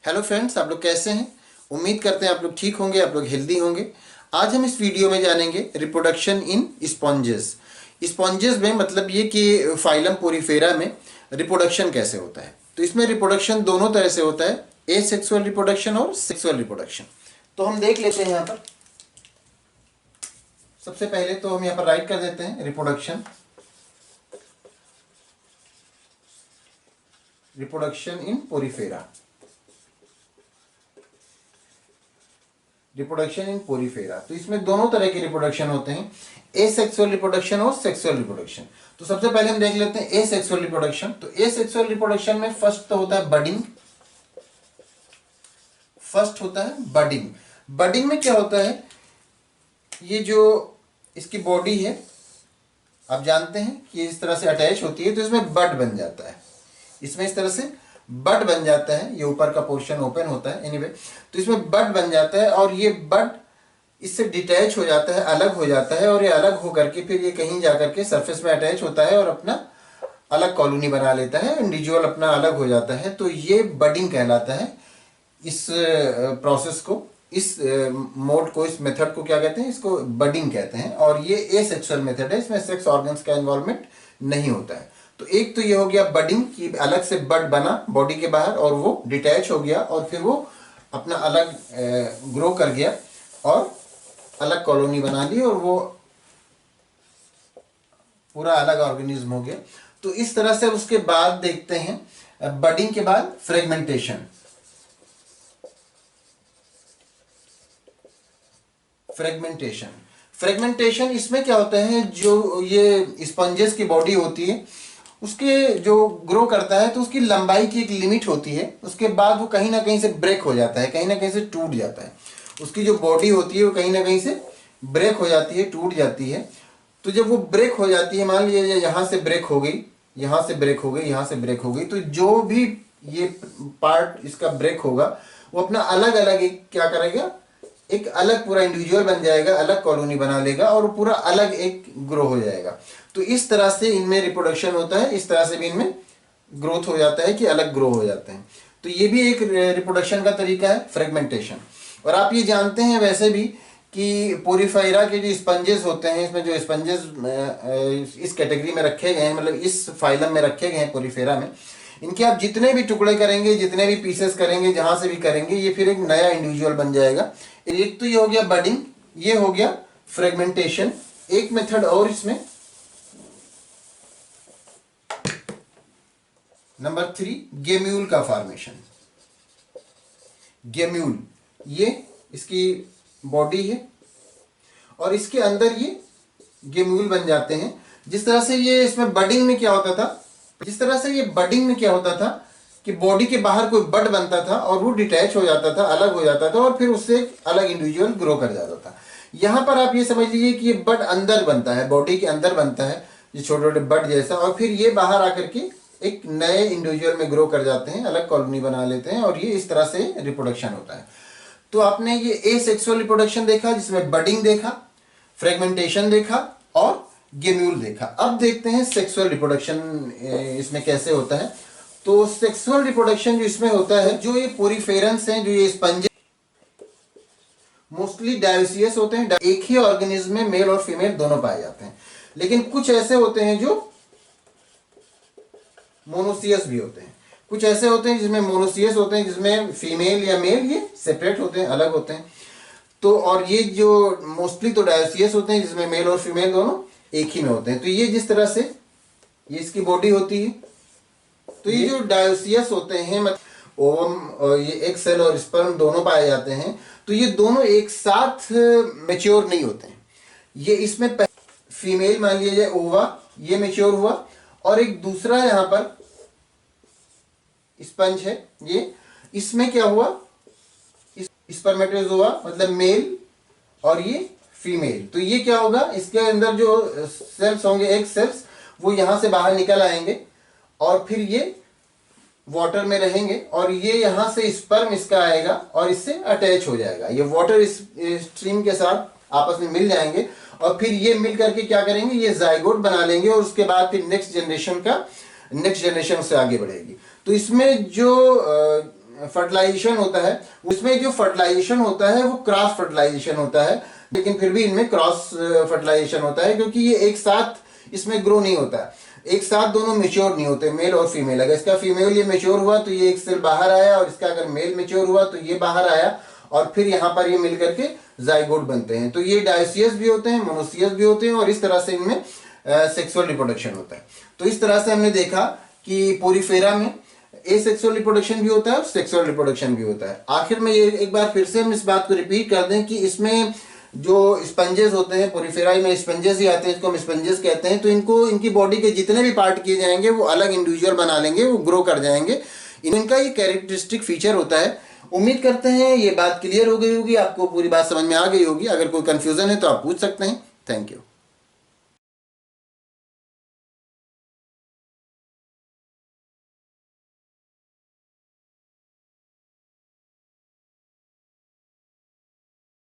Hello friends, आप लोग कैसे हैं। उम्मीद करते हैं आप लोग ठीक होंगे, आप लोग हेल्दी होंगे। आज हम इस वीडियो में जानेंगे रिप्रोडक्शन इन स्पॉन्जेस। स्पॉन्जेस में मतलब ये कि फाइलम पोरीफेरा में रिप्रोडक्शन कैसे होता है। तो इसमें रिप्रोडक्शन दोनों तरह से होता है, एसेक्सुअल रिप्रोडक्शन और सेक्सुअल रिप्रोडक्शन। तो हम देख लेते हैं यहाँ पर। सबसे पहले तो हम यहाँ पर राइट कर देते हैं reproduction in Porifera. Reproduction in Porifera, तो इसमें दोनों तरह के रिप्रोडक्शन होते हैं, एसेक्सुअल रिप्रोडक्शन और सेक्सुअल रिप्रोडक्शन। तो सबसे पहले हम देख लेते हैं एसेक्सुअल रिप्रोडक्शन। तो एसेक्सुअल रिप्रोडक्शन में फर्स्ट तो होता है बडिंग। बडिंग में क्या होता है, ये जो इसकी बॉडी है आप जानते हैं कि इस तरह से अटैच होती है, तो इसमें बड बन जाता है। इसमें इस तरह से बड बन जाता है, ये ऊपर का पोर्शन ओपन होता है एनीवे। तो इसमें बड बन जाता है और ये बड इससे डिटैच हो जाता है, अलग हो जाता है, और ये अलग हो करके फिर ये कहीं जाकर के सरफेस में अटैच होता है और अपना अलग कॉलोनी बना लेता है, इंडिविजुअल अपना अलग हो जाता है। तो ये बडिंग कहलाता है। इस प्रोसेस को, इस मोड को, इस मेथड को क्या कहते हैं, इसको बडिंग कहते हैं। और ये एसेक्सुअल मेथड है, इसमें सेक्स ऑर्गन्स का इन्वॉल्वमेंट नहीं होता है। तो एक तो ये हो गया बडिंग की, अलग से बड बना बॉडी के बाहर और वो डिटैच हो गया और फिर वो अपना अलग ग्रो कर गया और अलग कॉलोनी बना ली और वो पूरा अलग ऑर्गेनिज्म हो गया। तो इस तरह से उसके बाद देखते हैं बडिंग के बाद फ्रेगमेंटेशन। फ्रेगमेंटेशन इसमें क्या होता है, जो ये स्पंजेस की बॉडी होती है उसके जो ग्रो करता है तो उसकी लंबाई की एक लिमिट होती है। उसके बाद वो कहीं ना कहीं से ब्रेक हो जाता है, कहीं ना कहीं से टूट जाता है। उसकी जो बॉडी होती है वो कहीं ना कहीं से ब्रेक हो जाती है, टूट जाती है। तो जब वो ब्रेक हो जाती है, मान लीजिए यहाँ से ब्रेक हो गई, यहाँ से ब्रेक हो गई, यहाँ से ब्रेक हो गई, तो जो भी ये पार्ट इसका ब्रेक होगा वो अपना अलग अलग एक क्या करेगा, एक अलग पूरा इंडिविजुअल बन जाएगा, अलग कॉलोनी बना लेगा और पूरा अलग एक ग्रो हो जाएगा। तो इस तरह से इनमें रिप्रोडक्शन होता है, इस तरह से भी इनमें ग्रोथ हो जाता है कि अलग ग्रो हो जाते हैं। तो ये भी एक रिप्रोडक्शन का तरीका है, फ्रेगमेंटेशन। और आप ये जानते हैं वैसे भी कि पोरीफेरा के जो स्पंजेस होते हैं, इसमें जो स्पंजेस इस कैटेगरी में रखे गए हैं, मतलब इस फाइलम में रखे गए हैं पोरीफेरा में, इनके आप जितने भी टुकड़े करेंगे, जितने भी पीसेस करेंगे, जहां से भी करेंगे, ये फिर एक नया इंडिविजुअल बन जाएगा। एक तो ये हो गया बडिंग, ये हो गया फ्रेगमेंटेशन। एक मेथड और इसमें, नंबर 3, गेम्यूल का फॉर्मेशन। गेम्यूल, ये इसकी बॉडी है और इसके अंदर ये गेम्यूल बन जाते हैं। जिस तरह से ये इसमें बडिंग में क्या होता था, कि बॉडी के बाहर कोई बड बनता था और वो डिटैच हो जाता था, अलग हो जाता था और फिर उससे अलग इंडिविजुअल ग्रो कर जाता था। यहां पर आप ये समझ लीजिए कि ये बड अंदर बनता है, बॉडी के अंदर बनता है, ये छोटे छोटे बड जैसा, और फिर ये बाहर आकर के एक नए इंडिविजुअल में ग्रो कर जाते हैं, अलग कॉलोनी बना लेते हैं, और ये इस तरह से रिप्रोडक्शन होता है। तो आपने ये एसेक्सुअल रिप्रोडक्शन देखा, जिसमें बडिंग देखा, फ्रेगमेंटेशन देखा और गेम्यूल देखा। अब देखते हैं सेक्सुअल रिप्रोडक्शन इसमें कैसे होता है। तो सेक्सुअल रिप्रोडक्शन जो इसमें होता है, जो ये पोरीफेरन्स हैं, जो ये स्पंजेस मोस्टली डायोसियस होते हैं। एक ही ऑर्गेनिज्म में मेल और फीमेल दोनों पाए जाते हैं, लेकिन कुछ ऐसे होते हैं जो मोनोसियस भी होते हैं। कुछ ऐसे होते हैं जिसमें मोनोसियस होते हैं, जिसमें फीमेल या मेल ये सेपरेट होते हैं, अलग होते हैं। तो और ये जो मोस्टली तो डायोसियस होते हैं, जिसमें मेल और फीमेल दोनों एक ही में होते हैं। तो ये जिस तरह से ये इसकी बॉडी होती है, तो ये जो डायोसियस होते हैं, मतलब ओवम, ये एक सेल और स्पर्म दोनों पाए जाते हैं, तो ये दोनों एक साथ मैच्योर नहीं होते हैं। ये इसमें फीमेल मान लीजिए ओवा, ये मैच्योर हुआ, और एक दूसरा यहां पर स्पंज है, ये इसमें क्या हुआ, स्पर्मेटोजोआ मतलब मेल और ये फीमेल। तो ये क्या होगा, इसके अंदर जो सेल्स होंगे, एग सेल्स, वो यहां से बाहर निकल आएंगे और फिर ये वाटर में रहेंगे, और ये यहां से स्पर्म इसका आएगा और इससे अटैच हो जाएगा। ये वाटर स्ट्रीम के साथ आपस में मिल जाएंगे और फिर ये मिल करके क्या करेंगे, ये जाइगोट बना लेंगे, और उसके बाद फिर नेक्स्ट जनरेशन उससे आगे बढ़ेगी। तो इसमें जो फर्टिलाइजेशन होता है, उसमें जो फर्टिलाइजेशन होता है वो क्रॉस फर्टिलाइजेशन होता है, लेकिन फिर भी इनमें क्रॉस फर्टिलाइजेशन होता है क्योंकि ये एक साथ इसमें ग्रो नहीं होता है, एक साथ दोनों मेच्योर नहीं होते, मेल और फीमेल। अगर इसका फीमेल ये मेच्योर हुआ तो ये एक सेल बाहर आया, और इसका अगर मेल मेच्योर हुआ तो ये बाहर आया, और फिर यहाँ पर ये मिल करके जाइगोट बनते हैं। तो ये डायोसियस भी होते हैं, मोनोसियस भी होते हैं, और इस तरह से इनमें सेक्सुअल रिप्रोडक्शन होता है। तो इस तरह से हमने देखा कि पोरीफेरा में एसेक्सुअल रिप्रोडक्शन भी होता है और सेक्सुअल रिप्रोडक्शन भी होता है। आखिर में ये एक बार फिर से हम इस बात को रिपीट कर दें कि इसमें जो स्पंजेस होते हैं, पोरीफेराई में स्पंजेस ही आते हैं, इसको हम स्पंजेस कहते हैं। तो इनको इनकी बॉडी के जितने भी पार्ट किए जाएंगे वो अलग इंडिविजुअल बना लेंगे, वो ग्रो कर जाएंगे। इनका ये कैरेक्टरिस्टिक फीचर होता है। उम्मीद करते हैं ये बात क्लियर हो गई होगी, आपको पूरी बात समझ में आ गई होगी। अगर कोई कंफ्यूजन है तो आप पूछ सकते हैं। Thank you.